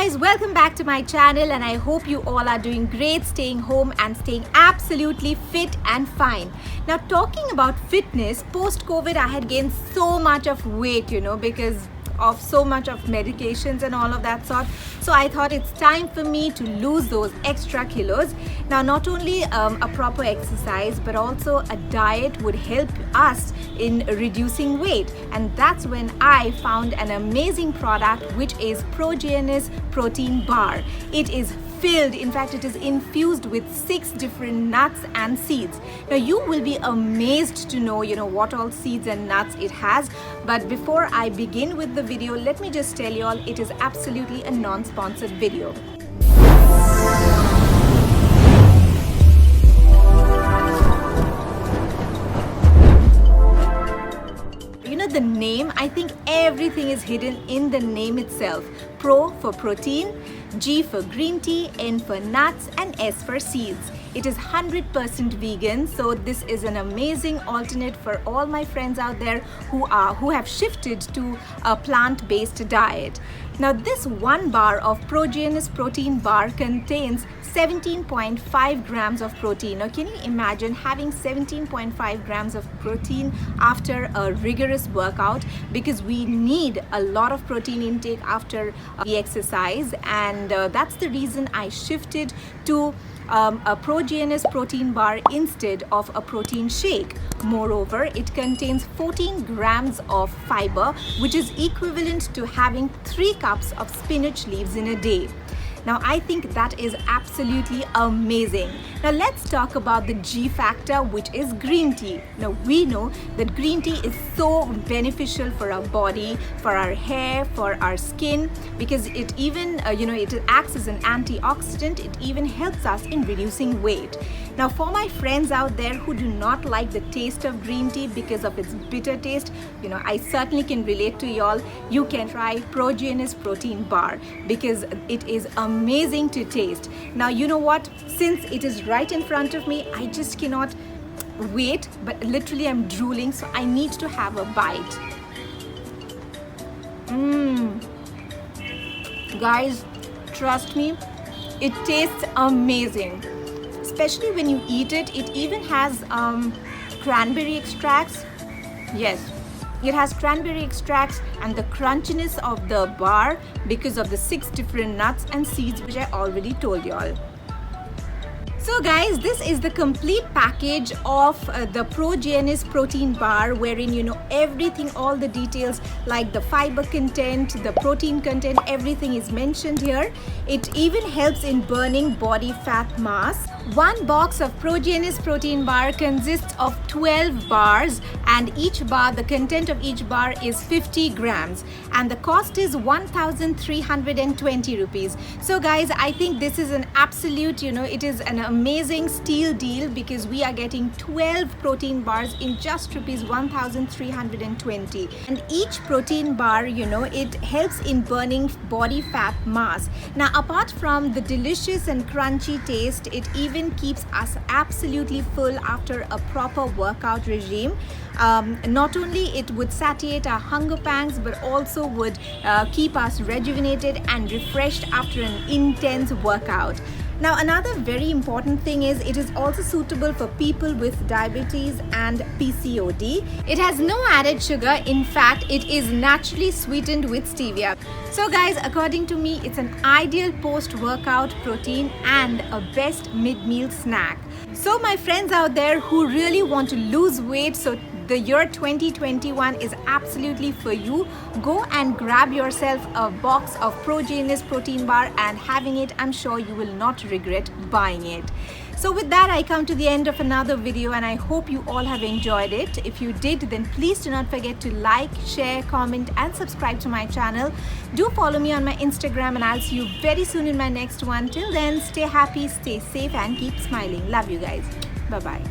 guys, welcome back to my channel and I hope you all are doing great, staying home and staying absolutely fit and fine. Now talking about fitness, post-COVID I had gained so much of weight, because of so much of medications and all of that sort. So I thought it's time for me to lose those extra kilos. Now not only a proper exercise but also a diet would help us in reducing weight, and that's when I found an amazing product which is Progenius Protein Bar. It is filled, in fact it is infused with 6 different nuts and seeds. Now you will be amazed to know what all seeds and nuts it has, but before I begin with the video, let me just tell you all, it is absolutely a non-sponsored video. The name, I think everything is hidden in the name itself. Pro for protein, G for green tea, N for nuts, and S for seeds. It is 100% vegan, so this is an amazing alternate for all my friends out there who have shifted to a plant-based diet. Now this one bar of Progenius Protein Bar contains 17.5 grams of protein. Now can you imagine having 17.5 grams of protein after a rigorous workout, because we need a lot of protein intake after the exercise, and that's the reason I shifted to a Progenius Protein Bar instead of a protein shake. Moreover, it contains 14 grams of fiber, which is equivalent to having 3 cups of spinach leaves in a day. Now I think that is absolutely amazing. Now let's talk about the G factor, which is green tea. Now we know that green tea is so beneficial for our body, for our hair, for our skin, because it even it acts as an antioxidant. It even helps us in reducing weight. Now for my friends out there who do not like the taste of green tea because of its bitter taste, I certainly can relate to y'all. You can try Progenius Protein Bar because it is amazing to taste. Now you know what, since it is right in front of me, I just cannot wait, but literally I'm drooling, so I need to have a bite. Guys, trust me, it tastes amazing. Especially when you eat it. It even has cranberry extracts. Yes, it has cranberry extracts and the crunchiness of the bar because of the 6 different nuts and seeds which I already told you all. So guys, this is the complete package of the Progenius Protein Bar, wherein everything, all the details like the fiber content, the protein content, everything is mentioned here. It even helps in burning body fat mass. One box of Progenius Protein Bar consists of 12 bars, and each bar, the content of each bar is 50 grams, and the cost is 1,320 rupees. So guys, I think this is an absolute, it is an amazing steal deal, because we are getting 12 protein bars in just rupees 1,320, and each protein bar, it helps in burning body fat mass. Now apart from the delicious and crunchy taste, it even keeps us absolutely full after a proper workout regime. Not only it would satiate our hunger pangs, but also would keep us rejuvenated and refreshed after an intense workout. Now another very important thing is it is also suitable for people with diabetes and PCOD. It has no added sugar. In fact, it is naturally sweetened with stevia. So guys, according to me, it's an ideal post-workout protein and a best mid-meal snack. So my friends out there who really want to lose weight, so the year 2021 is absolutely for you. Go and grab yourself a box of Progenius Protein Bar, and having it, I'm sure you will not regret buying it. So with that, I come to the end of another video, and I hope you all have enjoyed it. If you did, then please do not forget to like, share, comment and subscribe to my channel. Do follow me on my Instagram, and I'll see you very soon in my next one. Till then, stay happy, stay safe and keep smiling. Love you guys. Bye-bye.